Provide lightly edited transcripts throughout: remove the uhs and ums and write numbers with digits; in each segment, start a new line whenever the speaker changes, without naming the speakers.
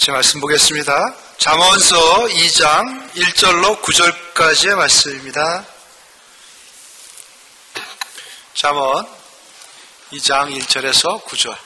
제 말씀 보겠습니다. 잠언서 2장 1절로 9절까지의 말씀입니다. 잠언 2장 1절에서 9절.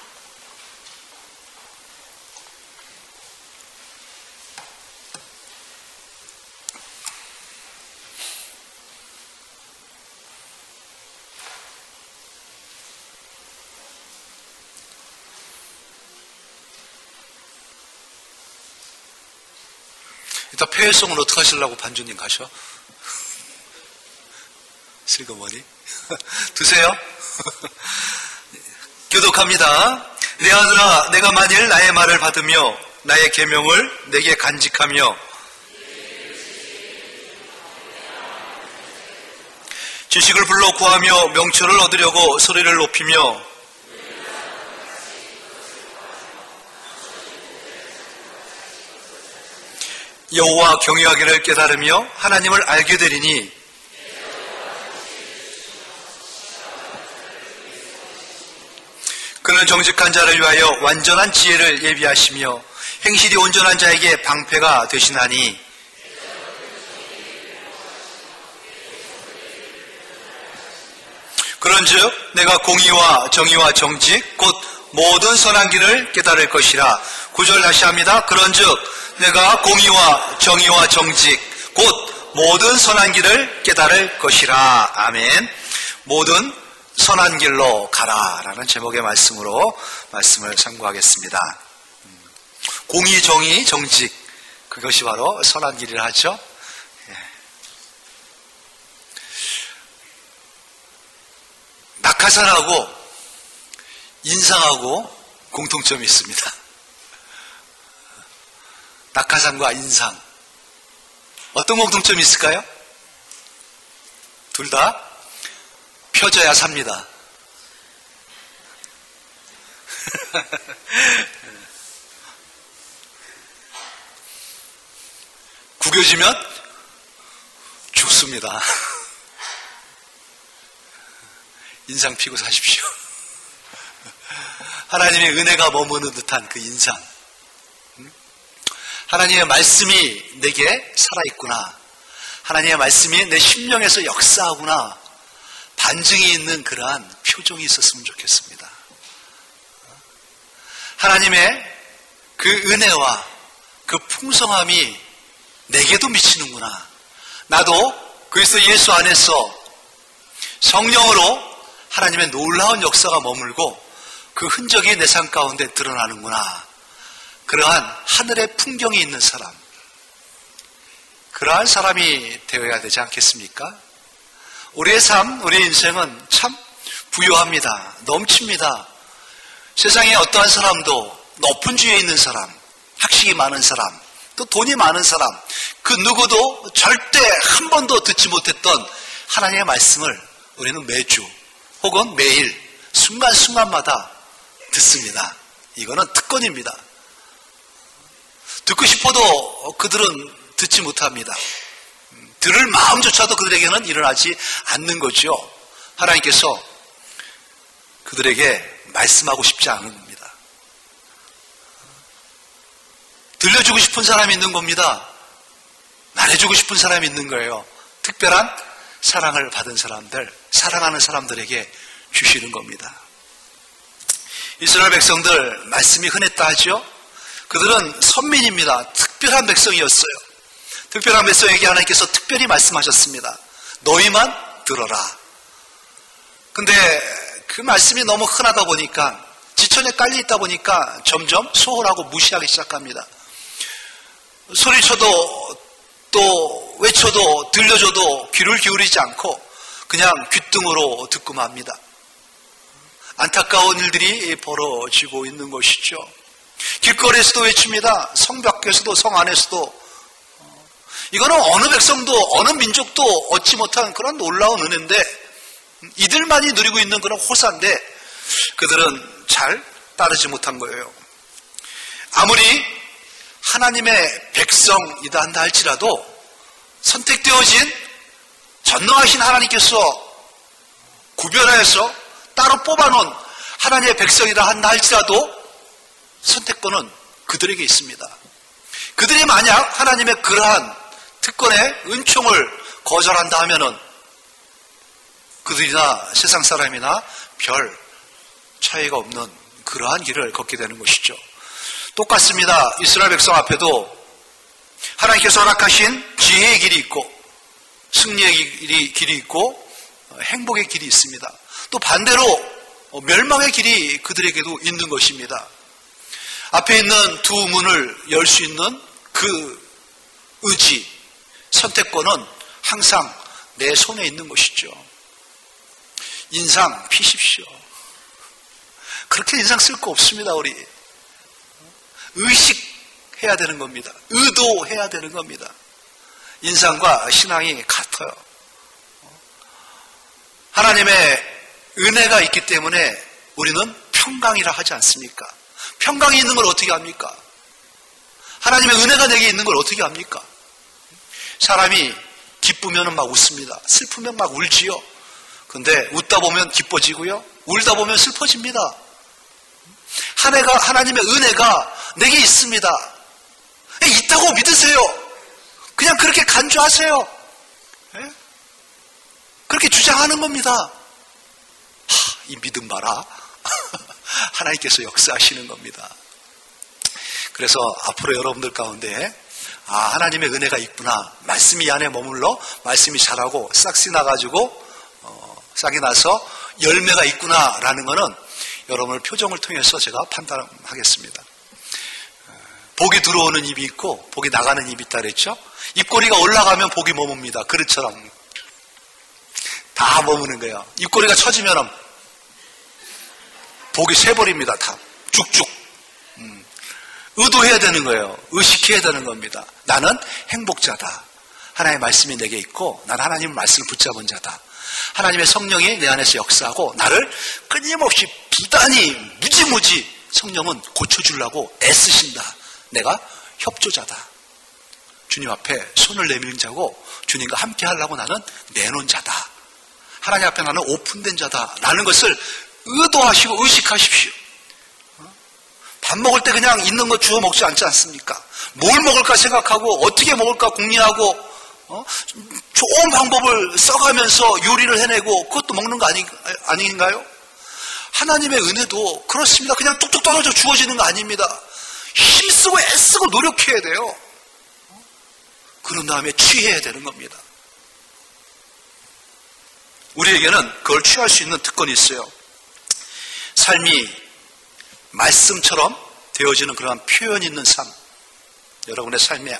이따 폐회성은 어떻게 하시려고 반주님 가셔? 슬그머니 드세요. 교독합니다. 내 아들아, 내가 만일 나의 말을 받으며 나의 계명을 내게 간직하며 지식을 불러 구하며 명철을 얻으려고 소리를 높이며 여호와 경외하기를 깨달으며 하나님을 알게 되리니 그는 정직한 자를 위하여 완전한 지혜를 예비하시며 행실이 온전한 자에게 방패가 되시나니 그런즉 내가 공의와 정의와 정직 곧 모든 선한 길을 깨달을 것이라. 9절 다시 합니다. 그런즉 내가 공의와 정의와 정직 곧 모든 선한 길을 깨달을 것이라. 아멘. 모든 선한 길로 가라 라는 제목의 말씀으로 말씀을 참고하겠습니다. 공의, 정의, 정직, 그것이 바로 선한 길이라 하죠. 낙하산하고 인상하고 공통점이 있습니다. 낙하산과 인상, 어떤 공통점이 있을까요? 둘 다 펴져야 삽니다. 구겨지면 죽습니다. 인상 피고 사십시오. 하나님의 은혜가 머무는 듯한 그 인상. 하나님의 말씀이 내게 살아있구나. 하나님의 말씀이 내 심령에서 역사하구나. 반증이 있는 그러한 표정이 있었으면 좋겠습니다. 하나님의 그 은혜와 그 풍성함이 내게도 미치는구나. 나도 그리스도 예수 안에서 성령으로 하나님의 놀라운 역사가 머물고 그 흔적이 내 삶 가운데 드러나는구나. 그러한 하늘의 풍경이 있는 사람, 그러한 사람이 되어야 되지 않겠습니까? 우리의 삶, 우리의 인생은 참 부유합니다. 넘칩니다. 세상에 어떠한 사람도 높은 주위에 있는 사람, 학식이 많은 사람, 또 돈이 많은 사람, 그 누구도 절대 한 번도 듣지 못했던 하나님의 말씀을 우리는 매주 혹은 매일 순간순간마다 듣습니다. 이거는 특권입니다. 듣고 싶어도 그들은 듣지 못합니다. 들을 마음조차도 그들에게는 일어나지 않는 거죠. 하나님께서 그들에게 말씀하고 싶지 않은 겁니다. 들려주고 싶은 사람이 있는 겁니다. 말해주고 싶은 사람이 있는 거예요. 특별한 사랑을 받은 사람들, 사랑하는 사람들에게 주시는 겁니다. 이스라엘 백성들 말씀이 흔했다 하죠. 그들은 선민입니다. 특별한 백성이었어요. 특별한 백성에게 하나님께서 특별히 말씀하셨습니다. 너희만 들어라. 근데 그 말씀이 너무 흔하다 보니까, 지천에 깔려 있다 보니까 점점 소홀하고 무시하기 시작합니다. 소리쳐도 또 외쳐도 들려줘도 귀를 기울이지 않고 그냥 귓등으로 듣고만 합니다. 안타까운 일들이 벌어지고 있는 것이죠. 길거리에서도 외칩니다. 성 밖에서도 성 안에서도. 이거는 어느 백성도 어느 민족도 얻지 못한 그런 놀라운 은혜인데, 이들만이 누리고 있는 그런 호사인데 그들은 잘 따르지 못한 거예요. 아무리 하나님의 백성이다 한다 할지라도 선택되어진 전능하신 하나님께서 구별하여서 따로 뽑아놓은 하나님의 백성이라 한다 할지라도 선택권은 그들에게 있습니다. 그들이 만약 하나님의 그러한 특권의 은총을 거절한다 하면은 그들이나 세상 사람이나 별 차이가 없는 그러한 길을 걷게 되는 것이죠. 똑같습니다. 이스라엘 백성 앞에도 하나님께서 허락하신 지혜의 길이 있고 승리의 길이 있고 행복의 길이 있습니다. 또 반대로 멸망의 길이 그들에게도 있는 것입니다. 앞에 있는 두 문을 열 수 있는 그 의지, 선택권은 항상 내 손에 있는 것이죠. 인상 피십시오. 그렇게 인상 쓸 거 없습니다. 우리 의식해야 되는 겁니다. 의도해야 되는 겁니다. 인상과 신앙이 같아요. 하나님의 은혜가 있기 때문에 우리는 평강이라 하지 않습니까? 평강이 있는 걸 어떻게 합니까? 하나님의 은혜가 내게 있는 걸 어떻게 합니까? 사람이 기쁘면 막 웃습니다. 슬프면 막 울지요. 근데 웃다 보면 기뻐지고요. 울다 보면 슬퍼집니다. 하나님의 은혜가 내게 있습니다. 있다고 믿으세요. 그냥 그렇게 간주하세요. 그렇게 주장하는 겁니다. 이 믿음 봐라. 하나님께서 역사하시는 겁니다. 그래서 앞으로 여러분들 가운데 하나님의 은혜가 있구나. 말씀이 이 안에 머물러 말씀이 자라고 싹이 나가지고 싹이 나서 열매가 있구나 라는 것은 여러분의 표정을 통해서 제가 판단하겠습니다. 복이 들어오는 입이 있고 복이 나가는 입이 있다 그랬죠. 입꼬리가 올라가면 복이 머뭅니다. 그릇처럼 다 머무는 거예요. 입꼬리가 처지면 복이 새버립니다. 다 쭉쭉. 의도해야 되는 거예요. 의식해야 되는 겁니다. 나는 행복자다. 하나님의 말씀이 내게 있고 나는 하나님의 말씀을 붙잡은 자다. 하나님의 성령이 내 안에서 역사하고 나를 끊임없이 부단히 무지무지 성령은 고쳐주려고 애쓰신다. 내가 협조자다. 주님 앞에 손을 내미는 자고 주님과 함께 하려고 나는 내놓은 자다. 하나님 앞에 나는 오픈된 자다 라는 것을 의도하시고 의식하십시오. 밥 먹을 때 그냥 있는 거 주워 먹지 않지 않습니까? 뭘 먹을까 생각하고 어떻게 먹을까 궁리하고 좋은 방법을 써가면서 요리를 해내고 그것도 먹는 거 아닌가요? 하나님의 은혜도 그렇습니다. 그냥 뚝뚝 떨어져 주어지는 거 아닙니다. 힘쓰고 애쓰고 노력해야 돼요. 그런 다음에 취해야 되는 겁니다. 우리에게는 그걸 취할 수 있는 특권이 있어요. 삶이 말씀처럼 되어지는 그러한 표현 있는 삶. 여러분의 삶에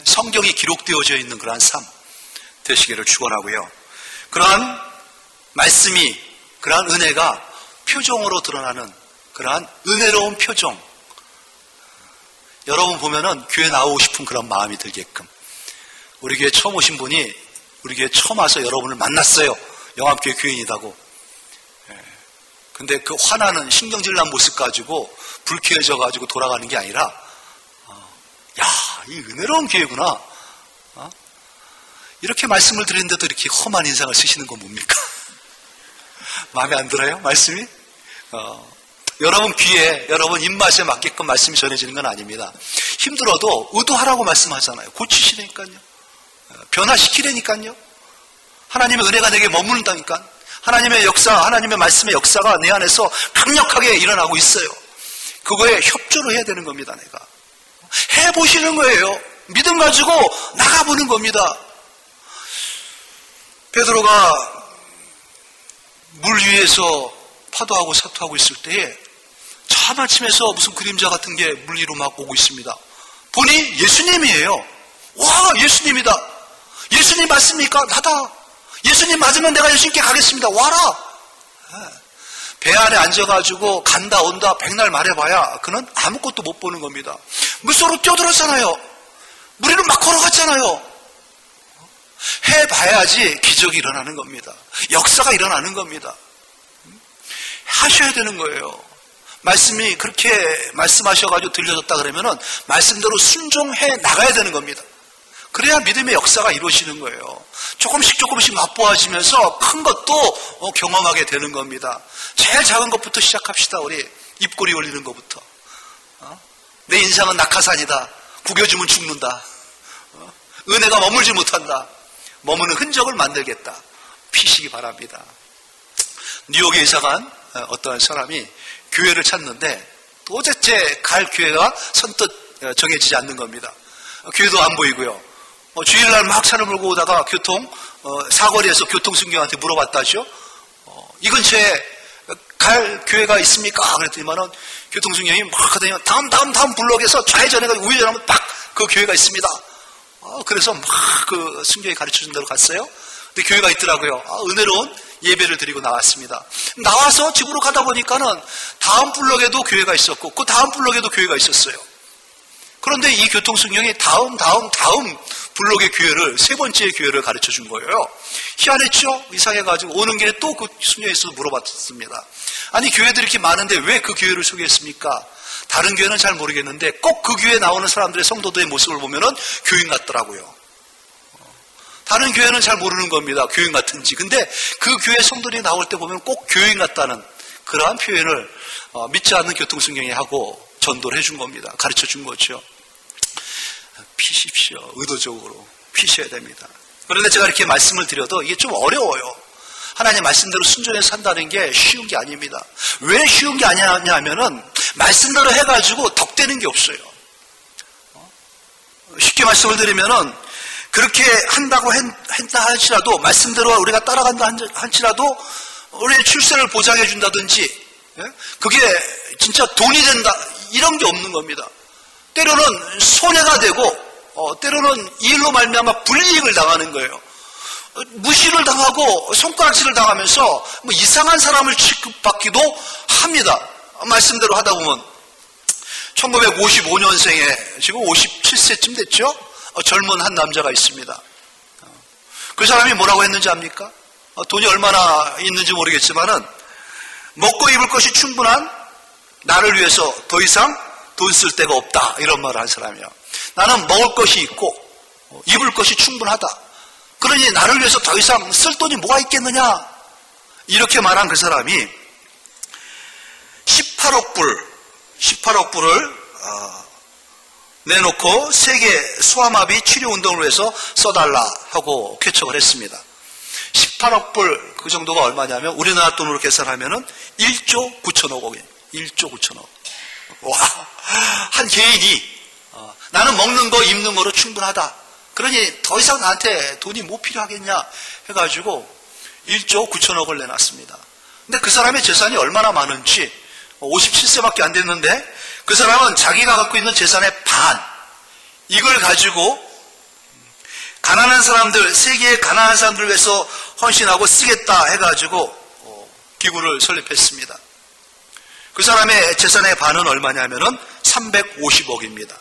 성경이 기록되어져 있는 그러한 삶 되시기를 축원하고요. 그러한 말씀이, 그러한 은혜가 표정으로 드러나는 그러한 은혜로운 표정. 여러분 보면은 교회 나오고 싶은 그런 마음이 들게끔. 우리 교회 처음 오신 분이 우리 교회 처음 와서 여러분을 만났어요. 영암교회 교인이라고. 근데 그 화나는 신경질 난 모습 가지고 불쾌해져 가지고 돌아가는 게 아니라 이 은혜로운 교회구나. 이렇게 말씀을 드리는데도 이렇게 험한 인상을 쓰시는 건 뭡니까? 마음에 안 들어요? 말씀이? 여러분 귀에, 여러분 입맛에 맞게끔 말씀이 전해지는 건 아닙니다. 힘들어도 의도하라고 말씀하잖아요. 고치시라니까요. 변화시키라니까요. 하나님의 은혜가 내게 머무른다니까. 하나님의 역사, 하나님의 말씀의 역사가 내 안에서 강력하게 일어나고 있어요. 그거에 협조를 해야 되는 겁니다. 내가 해보시는 거예요. 믿음 가지고 나가보는 겁니다. 베드로가 물 위에서 파도하고 사투하고 있을 때에 차마침에서 무슨 그림자 같은 게 물 위로 막 오고 있습니다. 보니 예수님이에요. 와, 예수님이다. 예수님 맞습니까? 나다. 예수님 맞으면 내가 예수님께 가겠습니다. 와라. 배 안에 앉아가지고 간다 온다 백날 말해봐야 그는 아무것도 못 보는 겁니다. 물속으로 뛰어들었잖아요. 물 위로 막 걸어갔잖아요. 해봐야지 기적이 일어나는 겁니다. 역사가 일어나는 겁니다. 하셔야 되는 거예요. 말씀이 그렇게 말씀하셔가지고 들려졌다 그러면은 말씀대로 순종해 나가야 되는 겁니다. 그래야 믿음의 역사가 이루어지는 거예요. 조금씩 맛보아지면서 큰 것도 경험하게 되는 겁니다. 제일 작은 것부터 시작합시다. 우리 입꼬리 올리는 것부터. 내 인생은 낙하산이다. 구겨주면 죽는다. 은혜가 머물지 못한다. 머무는 흔적을 만들겠다. 피시기 바랍니다. 뉴욕에 이사간 어떠한 사람이 교회를 찾는데 도대체 갈 교회가 선뜻 정해지지 않는 겁니다. 교회도 안 보이고요. 주일날 막 차를 몰고 오다가 사거리에서 교통순경한테 물어봤다죠. 이 근처에 갈 교회가 있습니까? 그랬더니만은 교통순경이 막 하더니 다음 블록에서 좌회전해가 우회전하면 딱 그 교회가 있습니다. 그래서 막 그 순경이 가르쳐준 대로 갔어요. 근데 교회가 있더라고요. 은혜로운 예배를 드리고 나왔습니다. 나와서 집으로 가다 보니까는 다음 블록에도 교회가 있었고 그 다음 블록에도 교회가 있었어요. 그런데 이 교통순경이 다음 블록의 교회를, 세 번째 교회를 가르쳐 준 거예요. 희한했죠? 이상해가지고 오는 길에 또 그 순경에 있어서 물어봤습니다. 아니, 교회들이 이렇게 많은데 왜 그 교회를 소개했습니까? 다른 교회는 잘 모르겠는데 꼭 그 교회에 나오는 사람들의 성도들의 모습을 보면은 교인 같더라고요. 다른 교회는 잘 모르는 겁니다. 교인 같은지. 근데 그 교회 성도들이 나올 때 보면 꼭 교인 같다는 그러한 표현을 믿지 않는 교통순경이 하고 전도를 해준 겁니다. 가르쳐 준 거죠. 피십시오. 의도적으로 피셔야 됩니다. 그런데 제가 이렇게 말씀을 드려도 이게 좀 어려워요. 하나님 말씀대로 순종해서 산다는 게 쉬운 게 아닙니다. 왜 쉬운 게 아니냐 하면은 말씀대로 해가지고 덕되는 게 없어요. 쉽게 말씀을 드리면은 그렇게 한다고 했다 할지라도 말씀대로 우리가 따라간다 할지라도 우리의 출세를 보장해 준다든지 그게 진짜 돈이 된다 이런 게 없는 겁니다. 때로는 손해가 되고 때로는 이 일로 말미암아 불이익을 당하는 거예요. 무시를 당하고 손가락질을 당하면서 뭐 이상한 사람을 취급받기도 합니다. 말씀대로 하다 보면 1955년생에 지금 57세쯤 됐죠? 젊은 한 남자가 있습니다. 그 사람이 뭐라고 했는지 압니까? 돈이 얼마나 있는지 모르겠지만은 먹고 입을 것이 충분한 나를 위해서 더 이상 돈 쓸 데가 없다 이런 말을 한 사람이에요. 나는 먹을 것이 있고 입을 것이 충분하다. 그러니 나를 위해서 더 이상 쓸 돈이 뭐가 있겠느냐 이렇게 말한 그 사람이 18억 불을 내놓고 세계 소아마비 치료운동을 위해서 써달라 하고 개척을 했습니다. 18억 불 그 정도가 얼마냐면 우리나라 돈으로 계산하면은 1조 9천억 원이에요. 1조 9천억. 와, 한 개인이 나는 먹는 거 입는 거로 충분하다. 그러니 더 이상 나한테 돈이 뭐 필요하겠냐 해가지고 1조 9천억을 내놨습니다. 근데 그 사람의 재산이 얼마나 많은지 57세밖에 안 됐는데 그 사람은 자기가 갖고 있는 재산의 반 이걸 가지고 가난한 사람들, 세계의 가난한 사람들을 위해서 헌신하고 쓰겠다 해가지고 기구를 설립했습니다. 그 사람의 재산의 반은 얼마냐면은 350억입니다.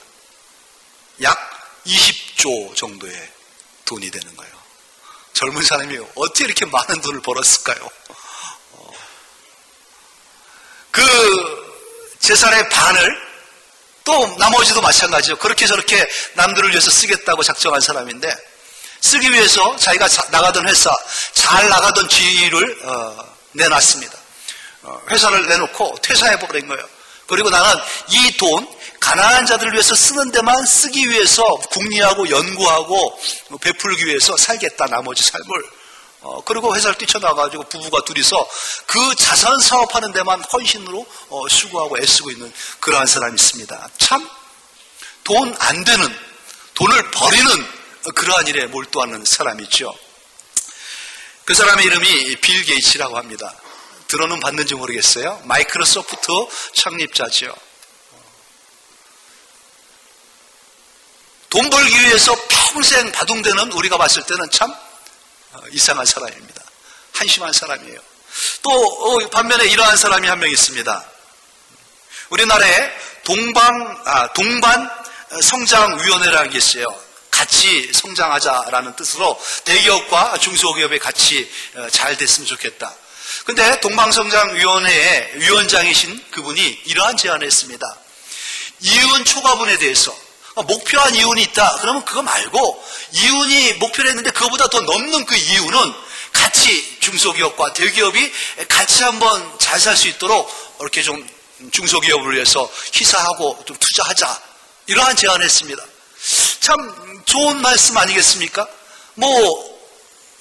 약 20조 정도의 돈이 되는 거예요. 젊은 사람이 어떻게 이렇게 많은 돈을 벌었을까요? 그 재산의 반을 또 나머지도 마찬가지죠. 그렇게 저렇게 남들을 위해서 쓰겠다고 작정한 사람인데 쓰기 위해서 자기가 나가던 회사, 잘 나가던 지위를 내놨습니다. 회사를 내놓고 퇴사해버린 거예요. 그리고 나는 이 돈 가난한 자들을 위해서 쓰는 데만 쓰기 위해서 궁리하고 연구하고 베풀기 위해서 살겠다 나머지 삶을. 그리고 회사를 뛰쳐나가가지고 부부가 둘이서 그 자산 사업하는 데만 헌신으로 수고하고 애쓰고 있는 그러한 사람이 있습니다. 참 돈 안 되는, 돈을 버리는 그러한 일에 몰두하는 사람이죠. 그 사람의 이름이 빌 게이츠라고 합니다. 들어는 봤는지 모르겠어요. 마이크로소프트 창립자죠. 돈 벌기 위해서 평생 바둥대는 우리가 봤을 때는 참 이상한 사람입니다. 한심한 사람이에요. 또 반면에 이러한 사람이 한 명 있습니다. 우리나라에 동반 성장위원회라는 게 있어요. 같이 성장하자라는 뜻으로 대기업과 중소기업이 같이 잘 됐으면 좋겠다. 근데 동방성장위원회의 위원장이신 그분이 이러한 제안을 했습니다. 이윤 초과분에 대해서 목표한 이윤이 있다. 그러면 그거 말고 이윤이 목표를 했는데 그거보다 더 넘는 그 이윤은 같이 중소기업과 대기업이 같이 한번 잘 살 수 있도록 이렇게 좀 중소기업을 위해서 희사하고 좀 투자하자, 이러한 제안을 했습니다. 참 좋은 말씀 아니겠습니까?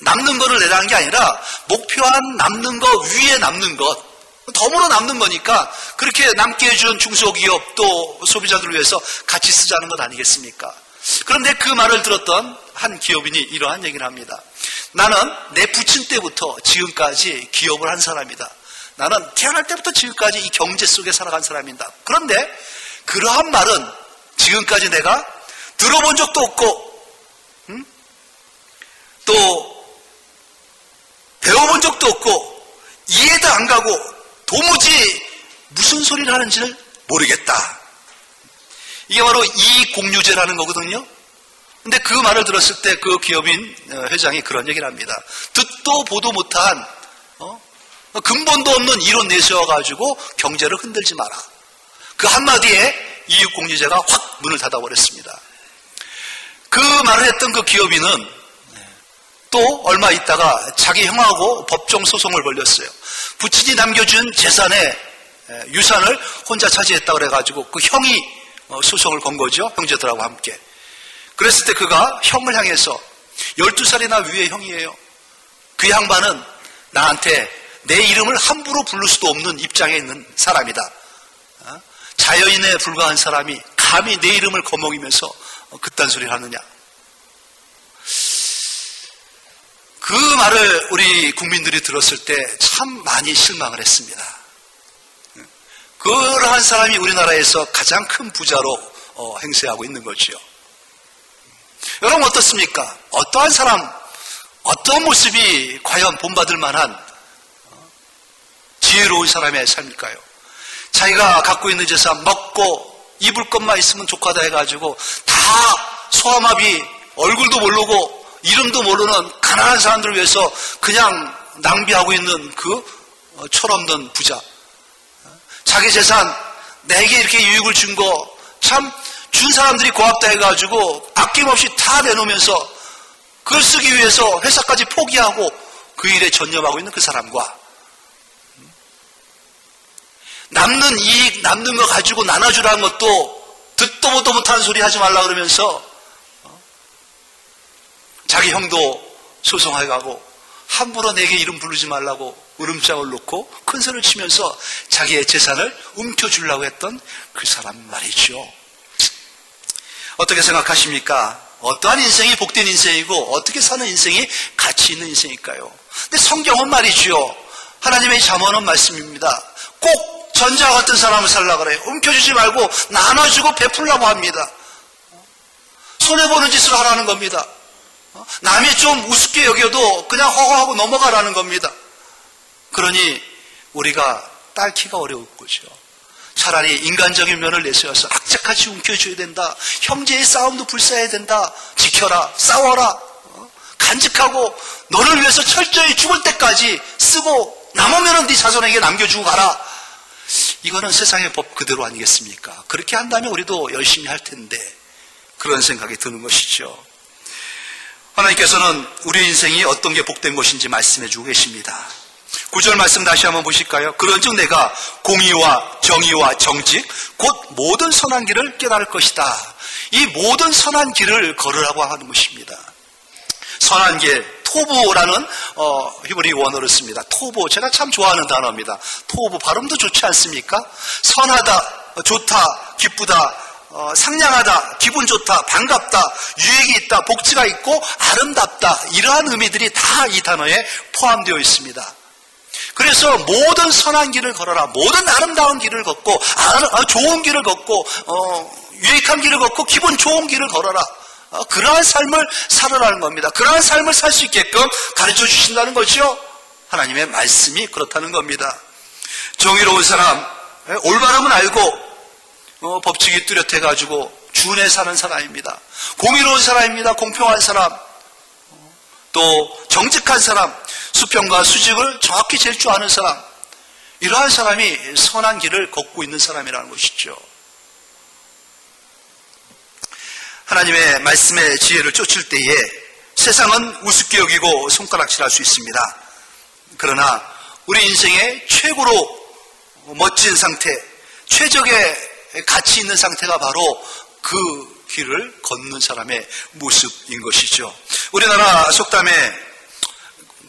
남는 거를 내라는 게 아니라 목표한 남는 거 위에 남는 것, 덤으로 남는 거니까 그렇게 남게 해준 중소기업 또 소비자들을 위해서 같이 쓰자는 것 아니겠습니까? 그런데 그 말을 들었던 한 기업인이 이러한 얘기를 합니다. 나는 내 부친 때부터 지금까지 기업을 한 사람이다. 나는 태어날 때부터 지금까지 이 경제 속에 살아간 사람이다. 그런데 그러한 말은 지금까지 내가 들어본 적도 없고 또 배워본 적도 없고 이해도 안 가고 도무지 무슨 소리를 하는지를 모르겠다. 이게 바로 이익공유제라는 거거든요. 근데 그 말을 들었을 때 그 기업인 회장이 그런 얘기를 합니다. 듣도 보도 못한 근본도 없는 이론 내세워가지고 경제를 흔들지 마라. 그 한마디에 이익공유제가 확 문을 닫아버렸습니다. 그 말을 했던 그 기업인은 또 얼마 있다가 자기 형하고 법정 소송을 벌였어요. 부친이 남겨준 재산의 유산을 혼자 차지했다고 그래가지고 그 형이 소송을 건 거죠. 형제들하고 함께. 그랬을 때 그가 형을 향해서 12살이나 위의 형이에요. 그 양반은 나한테 내 이름을 함부로 부를 수도 없는 입장에 있는 사람이다. 자연인에 불과한 사람이 감히 내 이름을 거머쥐면서 그딴 소리를 하느냐. 그 말을 우리 국민들이 들었을 때 참 많이 실망을 했습니다. 그러한 사람이 우리나라에서 가장 큰 부자로 행세하고 있는 거지요. 여러분 어떻습니까? 어떠한 사람, 어떤 모습이 과연 본받을 만한 지혜로운 사람의 삶일까요? 자기가 갖고 있는 재산 먹고 입을 것만 있으면 족하다 해가지고 다 소아마비, 얼굴도 모르고 이름도 모르는 가난한 사람들을 위해서 그냥 낭비하고 있는 그 철없는 부자. 자기 재산 내게 이렇게 유익을 준 거 참 준 사람들이 고맙다 해가지고 아낌없이 다 내놓으면서 그걸 쓰기 위해서 회사까지 포기하고 그 일에 전념하고 있는 그 사람과 남는 이익, 남는 거 가지고 나눠주라는 것도 듣도 보도 못하는 소리 하지 말라 그러면서 자기 형도 소송해가고 함부로 내게 이름 부르지 말라고 으름장을 놓고 큰 소리를 치면서 자기의 재산을 움켜주려고 했던 그 사람 말이죠. 어떻게 생각하십니까? 어떠한 인생이 복된 인생이고 어떻게 사는 인생이 가치 있는 인생일까요? 근데 성경은 말이죠. 하나님의 잠언은 말씀입니다. 꼭 전자와 같은 사람을 살려고 그래요. 움켜주지 말고 나눠주고 베풀라고 합니다. 손해보는 짓을 하라는 겁니다. 남이 좀 우습게 여겨도 그냥 허허하고 넘어가라는 겁니다. 그러니 우리가 딸기가 어려울 거죠. 차라리 인간적인 면을 내세워서 악착같이 움켜줘야 된다. 형제의 싸움도 불사해야 된다. 지켜라, 싸워라, 간직하고 너를 위해서 철저히 죽을 때까지 쓰고 남으면 네 자손에게 남겨주고 가라. 이거는 세상의 법 그대로 아니겠습니까? 그렇게 한다면 우리도 열심히 할 텐데 그런 생각이 드는 것이죠. 하나님께서는 우리 인생이 어떤 게 복된 것인지 말씀해 주고 계십니다. 9절 말씀 다시 한번 보실까요? 그런즉 내가 공의와 정의와 정직 곧 모든 선한 길을 깨달을 것이다. 이 모든 선한 길을 걸으라고 하는 것입니다. 선한 길, 토부라는 히브리 원어를 씁니다. 토부, 제가 참 좋아하는 단어입니다. 토부 발음도 좋지 않습니까? 선하다, 좋다, 기쁘다, 상냥하다, 기분 좋다, 반갑다, 유익이 있다, 복지가 있고 아름답다, 이러한 의미들이 다 이 단어에 포함되어 있습니다. 그래서 모든 선한 길을 걸어라. 모든 아름다운 길을 걷고 좋은 길을 걷고 유익한 길을 걷고 기분 좋은 길을 걸어라. 그러한 삶을 살아라는 겁니다. 그러한 삶을 살 수 있게끔 가르쳐 주신다는 거죠. 하나님의 말씀이 그렇다는 겁니다. 정의로운 사람, 올바름은 알고 법칙이 뚜렷해가지고 준에 사는 사람입니다. 공의로운 사람입니다. 공평한 사람, 또 정직한 사람, 수평과 수직을 정확히 잴 줄 아는 사람, 이러한 사람이 선한 길을 걷고 있는 사람이라는 것이죠. 하나님의 말씀의 지혜를 쫓을 때에 세상은 우습게 여기고 손가락질할 수 있습니다. 그러나 우리 인생의 최고로 멋진 상태, 최적의 가치 있는 상태가 바로 그 길을 걷는 사람의 모습인 것이죠. 우리나라 속담에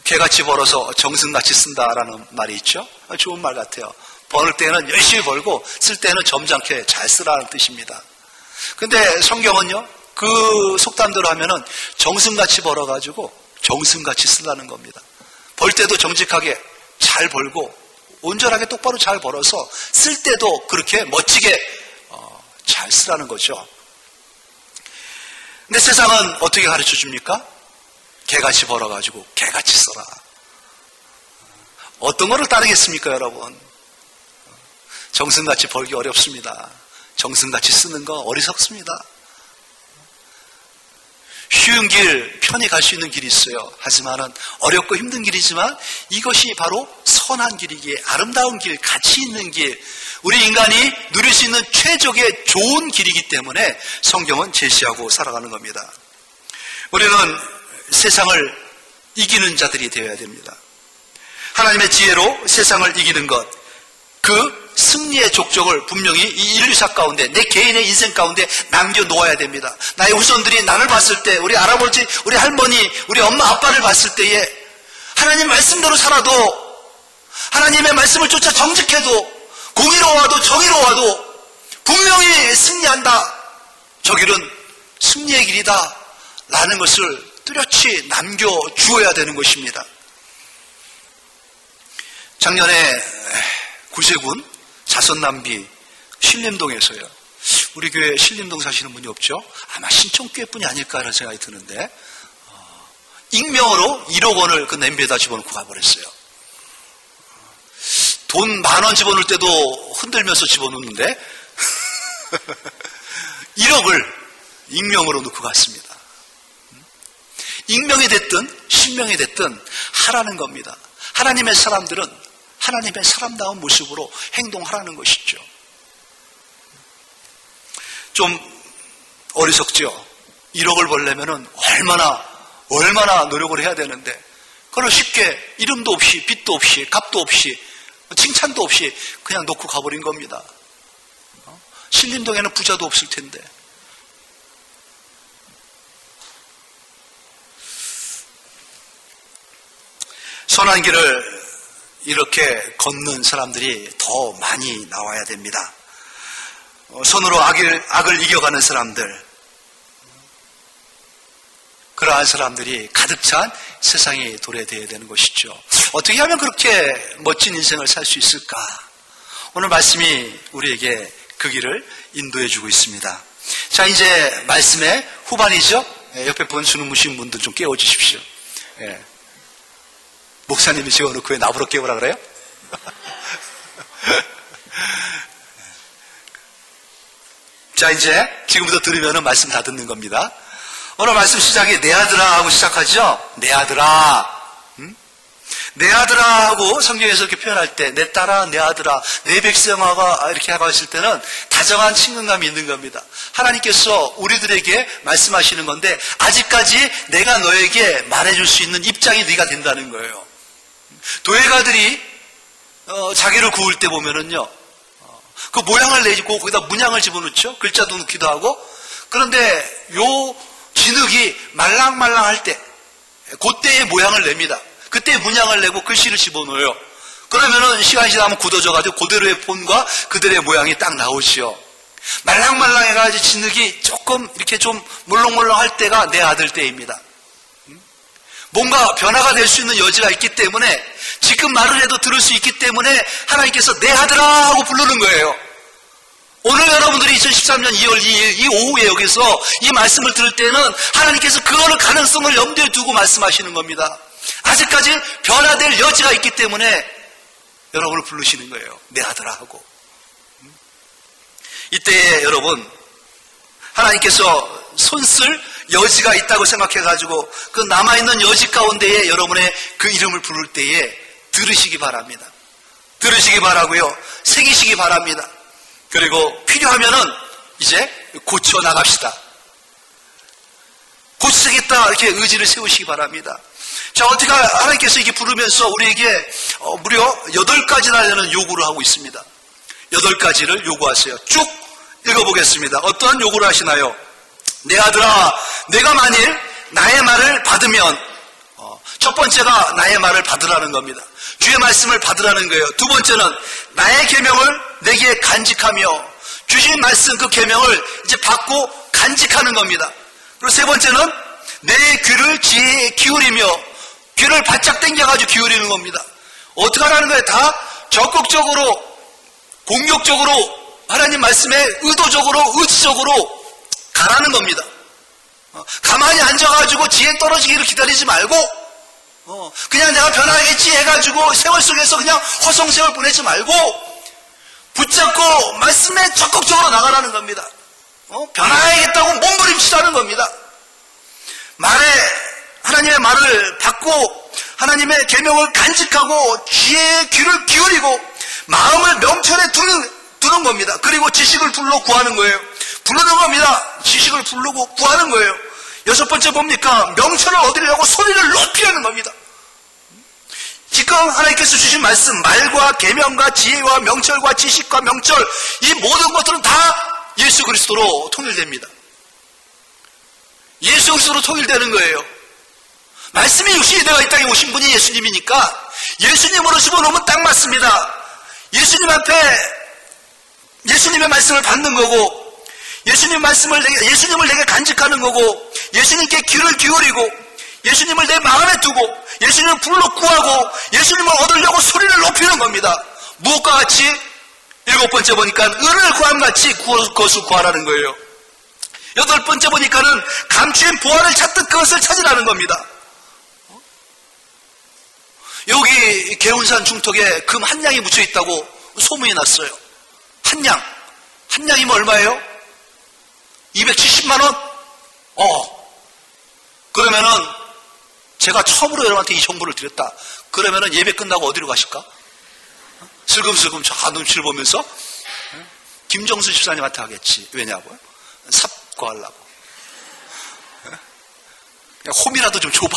개같이 벌어서 정승같이 쓴다라는 말이 있죠. 좋은 말 같아요. 버는 때는 열심히 벌고 쓸 때는 점잖게 잘 쓰라는 뜻입니다. 근데 성경은요, 그 속담대로 하면은 정승같이 벌어가지고 정승같이 쓰라는 겁니다. 벌 때도 정직하게 잘 벌고 온전하게 똑바로 잘 벌어서 쓸 때도 그렇게 멋지게 잘 쓰라는 거죠. 근데 세상은 어떻게 가르쳐 줍니까? 개같이 벌어가지고 개같이 써라. 어떤 거를 따르겠습니까, 여러분? 정승같이 벌기 어렵습니다. 정승같이 쓰는 거 어리석습니다. 쉬운 길, 편히 갈 수 있는 길이 있어요. 하지만은 어렵고 힘든 길이지만 이것이 바로 선한 길이기에 아름다운 길, 가치 있는 길, 우리 인간이 누릴 수 있는 최적의 좋은 길이기 때문에 성경은 제시하고 살아가는 겁니다. 우리는 세상을 이기는 자들이 되어야 됩니다. 하나님의 지혜로 세상을 이기는 것, 그 승리의 족적을 분명히 이 인류사 가운데, 내 개인의 인생 가운데 남겨놓아야 됩니다. 나의 후손들이 나를 봤을 때, 우리 할아버지, 우리 할머니, 우리 엄마 아빠를 봤을 때에 하나님 말씀대로 살아도, 하나님의 말씀을 쫓아 정직해도, 공의로워도 정의로워도 분명히 승리한다, 저 길은 승리의 길이다 라는 것을 뚜렷이 남겨주어야 되는 것입니다. 작년에 구세군 자선남비 신림동에서요, 우리 교회 신림동 사시는 분이 없죠? 아마 신청교회뿐이 아닐까 하는 생각이 드는데 익명으로 1억 원을 그 냄비에다 집어넣고 가버렸어요. 돈 10,000원 집어넣을 때도 흔들면서 집어넣는데 1억을 익명으로 넣고 갔습니다. 익명이 됐든 실명이 됐든 하라는 겁니다. 하나님의 사람들은 하나님의 사람다운 모습으로 행동하라는 것이죠. 좀 어리석죠. 1억을 벌려면은 얼마나 노력을 해야 되는데, 그걸 쉽게 이름도 없이 빚도 없이 값도 없이 칭찬도 없이 그냥 놓고 가버린 겁니다. 신림동에는 부자도 없을 텐데. 선한 길을 이렇게 걷는 사람들이 더 많이 나와야 됩니다. 손으로 악을 이겨가는 사람들, 그러한 사람들이 가득 찬 세상이 도래되어야 되는 것이죠. 어떻게 하면 그렇게 멋진 인생을 살 수 있을까? 오늘 말씀이 우리에게 그 길을 인도해 주고 있습니다. 자, 이제 말씀의 후반이죠. 옆에 본 주무신 분들 좀 깨워주십시오. 목사님이 지어놓고 왜 나보러 깨우라 그래요? 자, 이제 지금부터 들으면 말씀 다 듣는 겁니다. 오늘 말씀 시작이 내 아들아 하고 시작하죠. 내 아들아, 내 아들아 하고 성경에서 이렇게 표현할 때, 내 딸아, 내 아들아, 내 백성아가 이렇게 하고 하실 때는 다정한 친근감이 있는 겁니다. 하나님께서 우리들에게 말씀하시는 건데, 아직까지 내가 너에게 말해줄 수 있는 입장이 네가 된다는 거예요. 도예가들이 자기를 구울 때 보면은요, 그 모양을 내고 거기다 문양을 집어넣죠. 글자도 넣기도 하고. 그런데 요 진흙이 말랑말랑할 때, 그때의 모양을 냅니다. 그때 문양을 내고 글씨를 집어넣어요. 그러면은 시간이 지나면 굳어져가지고 그대로의 폰과 그대로의 모양이 딱 나오지요. 말랑말랑해가지고 진흙이 조금 이렇게 좀 물렁물렁할 때가 내 아들 때입니다. 뭔가 변화가 될 수 있는 여지가 있기 때문에, 지금 말을 해도 들을 수 있기 때문에 하나님께서 내 아들아 하고 부르는 거예요. 오늘 여러분들이 2013년 2월 2일 이 오후에 여기서 이 말씀을 들을 때는 하나님께서 그거는 가능성을 염두에 두고 말씀하시는 겁니다. 아직까지 변화될 여지가 있기 때문에 여러분을 부르시는 거예요. 내 아들아 하고. 이때에 여러분, 하나님께서 손쓸 여지가 있다고 생각해가지고 그 남아있는 여지 가운데에 여러분의 그 이름을 부를 때에 들으시기 바랍니다. 들으시기 바라고요. 새기시기 바랍니다. 그리고 필요하면은 이제 고쳐나갑시다. 고치겠다 이렇게 의지를 세우시기 바랍니다. 자, 어떻게 하나님께서 이게 부르면서 우리에게 무려 8가지나 되는 요구를 하고 있습니다. 8가지를 요구하세요. 쭉 읽어보겠습니다. 어떠한 요구를 하시나요? 내 아들아, 내가 만일 나의 말을 받으면, 첫 번째가 나의 말을 받으라는 겁니다. 주의 말씀을 받으라는 거예요. 두 번째는 나의 계명을 내게 간직하며, 주신 말씀 그 계명을 이제 받고 간직하는 겁니다. 그리고 세 번째는 내 귀를 지혜에 기울이며, 귀를 바짝 당겨가지고 기울이는 겁니다. 어떻게 하라는 거예요? 다 적극적으로, 공격적으로 하나님 말씀에 의도적으로, 의지적으로 가라는 겁니다. 가만히 앉아가지고 지혜 떨어지기를 기다리지 말고, 그냥 내가 변하겠지 해가지고 세월 속에서 그냥 허송세월 보내지 말고, 붙잡고 말씀에 적극적으로 나가라는 겁니다. 변화해야겠다고 몸부림치라는 겁니다. 하나님의 말을 받고 하나님의 계명을 간직하고 지혜의 귀를 기울이고 마음을 명철에 두는 겁니다. 그리고 지식을 불러 구하는 거예요. 부르는 겁니다. 지식을 부르고 구하는 거예요. 6번째 뭡니까? 명철을 얻으려고 소리를 높이려는 겁니다. 지금 하나님께서 주신 말씀, 말과 계명과 지혜와 명철과 지식과 명철, 이 모든 것들은 다 예수 그리스도로 통일됩니다. 예수 그리스도로 통일되는 거예요. 말씀이 육신이 되어 이 땅에 오신 분이 예수님이니까 예수님으로 집어넣으면 딱 맞습니다. 예수님 앞에 예수님의 말씀을 받는 거고, 예수님을 내게 간직하는 거고, 예수님께 귀를 기울이고, 예수님을 내 마음에 두고, 예수님을 불러 구하고, 예수님을 얻으려고 소리를 높이는 겁니다. 무엇과 같이? 7번째 보니까 은을 구함같이 그것을 구하라는 거예요. 8번째 보니까는 감추인 보화를 찾듯 그것을 찾으라는 겁니다. 여기 개운산 중턱에 금 한 양이 묻혀 있다고 소문이 났어요. 한 양이면 얼마예요? 270만 원? 그러면은 제가 처음으로 여러분한테 이 정보를 드렸다. 그러면은 예배 끝나고 어디로 가실까? 슬금슬금 저 눈치를 보면서 김정수 집사님한테 하겠지. 왜냐고요? 삽 구하려고. 그냥 홈이라도 좀 줘봐.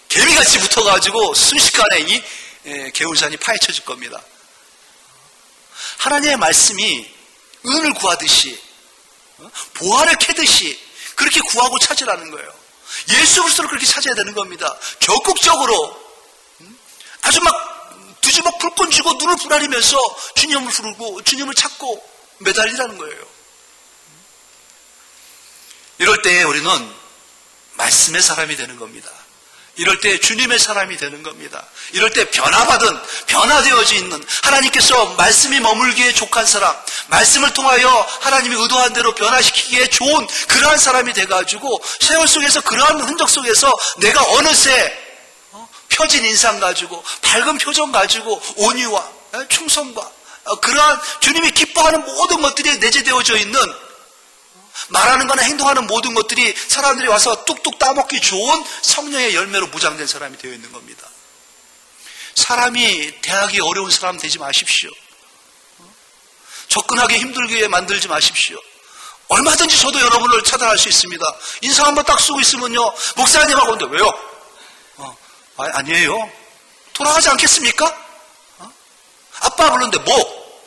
개미같이 붙어가지고 순식간에 이 개울산이 파헤쳐질 겁니다. 하나님의 말씀이 은을 구하듯이, 보화를 캐듯이 그렇게 구하고 찾으라는 거예요. 예수 그리스도를 그렇게 찾아야 되는 겁니다. 적극적으로, 아주 막 뒤집어 불끈 쥐고 눈을 부라리면서 주님을 부르고 주님을 찾고 매달리라는 거예요. 이럴 때 우리는 말씀의 사람이 되는 겁니다. 이럴 때 주님의 사람이 되는 겁니다. 이럴 때 변화되어져 있는, 하나님께서 말씀이 머물기에 족한 사람, 말씀을 통하여 하나님이 의도한 대로 변화시키기에 좋은 그러한 사람이 돼가지고 세월 속에서, 그러한 흔적 속에서 내가 어느새 펴진 인상 가지고, 밝은 표정 가지고, 온유와 충성과 그러한 주님이 기뻐하는 모든 것들이 내재되어져 있는, 말하는 거나 행동하는 모든 것들이 사람들이 와서 뚝뚝 따먹기 좋은 성령의 열매로 무장된 사람이 되어 있는 겁니다. 사람이 대하기 어려운 사람 되지 마십시오. 접근하기 힘들게 만들지 마십시오. 얼마든지 저도 여러분을 차단할 수 있습니다. 인상 한번 딱 쓰고 있으면요, 목사님하고 근데 왜요? 아니에요. 돌아가지 않겠습니까? 아빠 부르는데 뭐?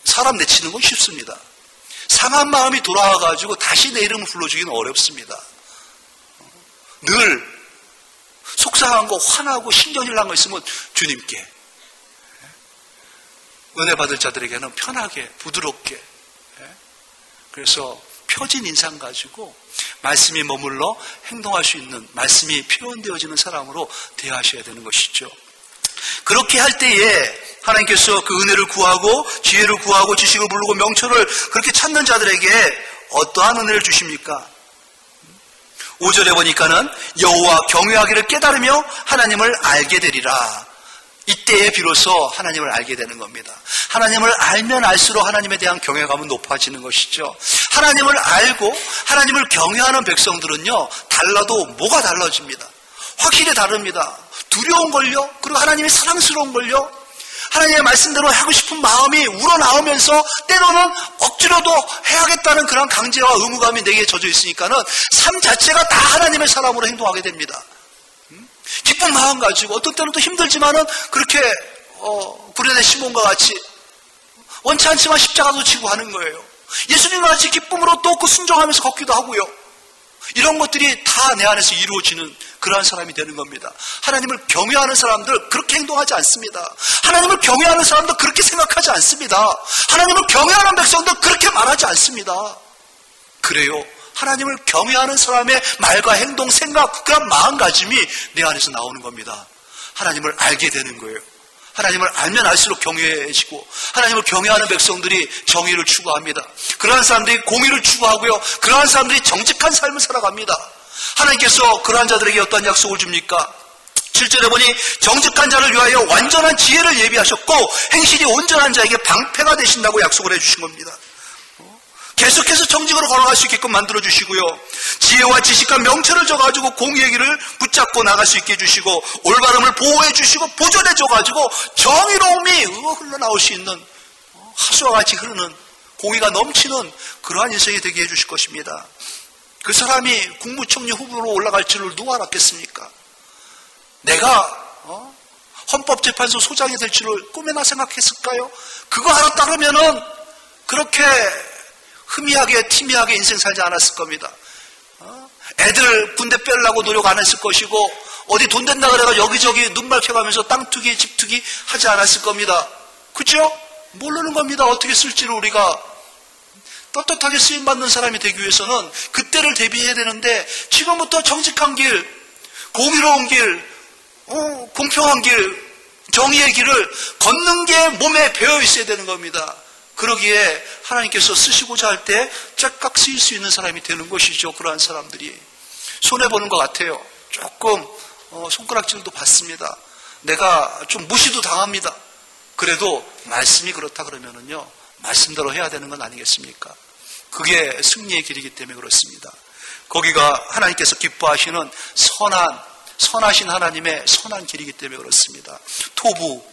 사람 내치는 건 쉽습니다. 상한 마음이 돌아와가지고 다시 내 이름을 불러주기는 어렵습니다. 늘 속상한 거, 화나고 신경질 난 거 있으면 주님께, 은혜 받을 자들에게는 편하게, 부드럽게, 그래서 펴진 인상 가지고 말씀이 머물러 행동할 수 있는, 말씀이 표현되어지는 사람으로 대하셔야 되는 것이죠. 그렇게 할 때에 하나님께서 그 은혜를 구하고 지혜를 구하고 지식을 부르고 명철을 그렇게 찾는 자들에게 어떠한 은혜를 주십니까? 5절에 보니까는 여호와 경외하기를 깨달으며 하나님을 알게 되리라. 이때에 비로소 하나님을 알게 되는 겁니다. 하나님을 알면 알수록 하나님에 대한 경외감은 높아지는 것이죠. 하나님을 알고 하나님을 경외하는 백성들은요, 달라도 뭐가 달라집니다. 확실히 다릅니다. 두려운 걸요, 그리고 하나님이 사랑스러운 걸요, 하나님의 말씀대로 하고 싶은 마음이 우러나오면서 때로는 억지로도 해야겠다는 그런 강제와 의무감이 내게 젖어 있으니까는 삶 자체가 다 하나님의 사람으로 행동하게 됩니다. 기쁜 마음 가지고, 어떤 때는 또 힘들지만은 그렇게 구레네 시몬과 같이 원치 않지만 십자가도 지고 하는 거예요. 예수님과 같이 기쁨으로 또 그 순종하면서 걷기도 하고요. 이런 것들이 다 내 안에서 이루어지는 그러한 사람이 되는 겁니다. 하나님을 경외하는 사람들 그렇게 행동하지 않습니다. 하나님을 경외하는 사람들 그렇게 생각하지 않습니다. 하나님을 경외하는 백성들 그렇게 말하지 않습니다. 그래요. 하나님을 경외하는 사람의 말과 행동, 생각, 그런 마음가짐이 내 안에서 나오는 겁니다. 하나님을 알게 되는 거예요. 하나님을 알면 알수록 경외해지고, 하나님을 경외하는 백성들이 정의를 추구합니다. 그러한 사람들이 공의를 추구하고요. 그러한 사람들이 정직한 삶을 살아갑니다. 하나님께서 그러한 자들에게 어떤 약속을 줍니까? 7절에 보니 정직한 자를 위하여 완전한 지혜를 예비하셨고 행실이 온전한 자에게 방패가 되신다고 약속을 해주신 겁니다. 계속해서 정직으로 걸어갈 수 있게끔 만들어주시고요. 지혜와 지식과 명철을 줘가지고 공의의 길을 붙잡고 나갈 수 있게 해주시고, 올바름을 보호해주시고 보존해줘가지고 정의로움이 흘러나올 수 있는, 하수와 같이 흐르는 공의가 넘치는 그러한 인생이 되게 해주실 것입니다. 그 사람이 국무총리 후보로 올라갈 줄을 누가 알았겠습니까? 내가 헌법재판소 소장이 될 줄을 꿈에나 생각했을까요? 그거 하나 따르면은 그렇게 흠이하게 티미하게 인생 살지 않았을 겁니다. 애들 군대 빼려고 노력 안 했을 것이고, 어디 돈 된다 그래가 여기저기 눈 밝혀가면서 땅 투기 집 투기 하지 않았을 겁니다. 그죠? 모르는 겁니다. 어떻게 쓸지를. 우리가 떳떳하게 쓰임받는 사람이 되기 위해서는 그때를 대비해야 되는데, 지금부터 정직한 길, 공의로운 길, 공평한 길, 정의의 길을 걷는 게 몸에 배어 있어야 되는 겁니다. 그러기에 하나님께서 쓰시고자 할 때 짝깍 쓰일 수 있는 사람이 되는 것이죠. 그러한 사람들이 손해보는 것 같아요. 조금 손가락질도 받습니다. 내가 좀 무시도 당합니다. 그래도 말씀이 그렇다 그러면은요, 말씀대로 해야 되는 건 아니겠습니까? 그게 승리의 길이기 때문에 그렇습니다. 거기가 하나님께서 기뻐하시는 선하신 하나님의 선한 길이기 때문에 그렇습니다. 토부,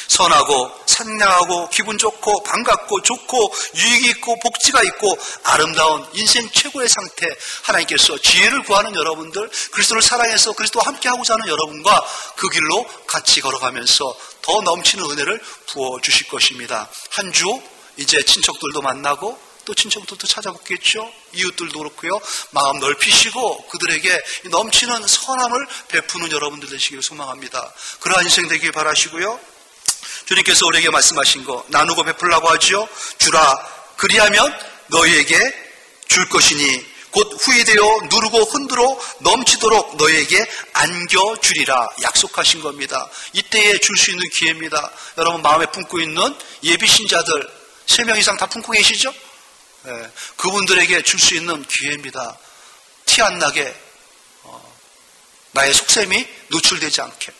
선하고 상냥하고 기분 좋고 반갑고 좋고 유익이 있고 복지가 있고 아름다운 인생 최고의 상태, 하나님께서 지혜를 구하는 여러분들, 그리스도를 사랑해서 그리스도와 함께하고자 하는 여러분과 그 길로 같이 걸어가면서 더 넘치는 은혜를 부어주실 것입니다. 한 주 이제 친척들도 만나고 또 친척들도 찾아뵙겠죠. 이웃들도 그렇고요. 마음 넓히시고 그들에게 넘치는 선함을 베푸는 여러분들 되시길 소망합니다. 그러한 인생 되길 바라시고요. 주님께서 우리에게 말씀하신 거 나누고 베풀라고 하죠. 주라, 그리하면 너희에게 줄 것이니 곧 후이되어 누르고 흔들어 넘치도록 너희에게 안겨주리라 약속하신 겁니다. 이때에 줄 수 있는 기회입니다. 여러분 마음에 품고 있는 예비신자들 3명 이상 다 품고 계시죠? 네, 그분들에게 줄 수 있는 기회입니다. 티 안 나게, 나의 속셈이 노출되지 않게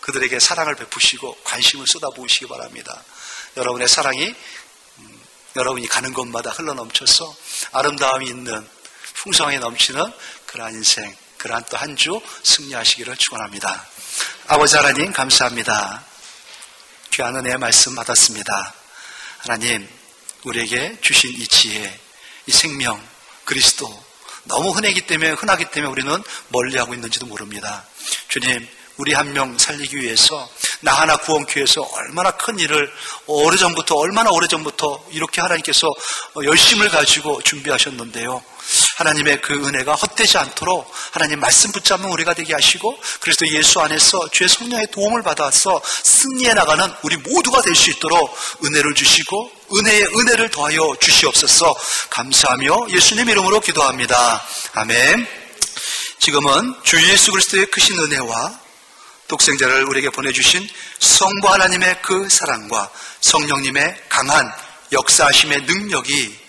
그들에게 사랑을 베푸시고 관심을 쏟아부으시기 바랍니다. 여러분의 사랑이 여러분이 가는 곳마다 흘러넘쳐서 아름다움이 있는 풍성하게 넘치는 그러한 인생, 그러한 또 한 주 승리하시기를 축원합니다. 아버지 하나님 감사합니다. 귀한 은혜의 말씀 받았습니다. 하나님, 우리에게 주신 이 지혜, 이 생명, 그리스도 너무 흔하기 때문에 우리는 멀리하고 있는지도 모릅니다. 주님, 우리 한 명 살리기 위해서 나 하나 구원케 위해서 얼마나 큰 일을 얼마나 오래전부터 이렇게 하나님께서 열심을 가지고 준비하셨는데요. 하나님의 그 은혜가 헛되지 않도록 하나님 말씀 붙잡는 우리가 되게 하시고, 그래서 예수 안에서 주의 성령의 도움을 받아서 승리해 나가는 우리 모두가 될 수 있도록 은혜를 주시고 은혜에 은혜를 더하여 주시옵소서. 감사하며 예수님 이름으로 기도합니다. 아멘. 지금은 주 예수 그리스도의 크신 은혜와 독생자를 우리에게 보내주신 성부 하나님의 그 사랑과 성령님의 강한 역사하심의 능력이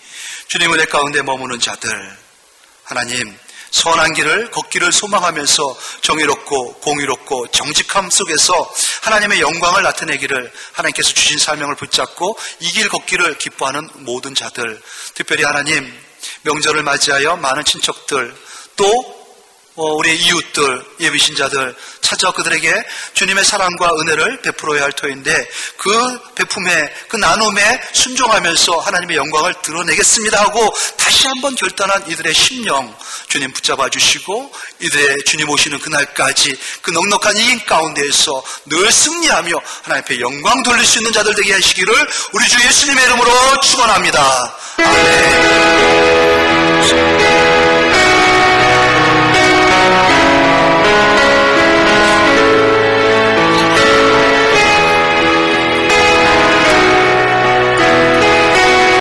주님 은혜 가운데 머무는 자들, 하나님 선한 길을 걷기를 소망하면서 정의롭고 공의롭고 정직함 속에서 하나님의 영광을 나타내기를, 하나님께서 주신 사명을 붙잡고 이 길 걷기를 기뻐하는 모든 자들, 특별히 하나님 명절을 맞이하여 많은 친척들, 또 우리 이웃들, 예비신자들 찾아 그들에게 주님의 사랑과 은혜를 베풀어야 할 터인데 그 베품에, 그 나눔에 순종하면서 하나님의 영광을 드러내겠습니다 하고 다시 한번 결단한 이들의 심령 주님 붙잡아 주시고 이들의 주님 오시는 그날까지 그 넉넉한 이인 가운데에서 늘 승리하며 하나님 앞에 영광 돌릴 수 있는 자들 되게 하시기를 우리 주 예수님의 이름으로 축원합니다. 아멘.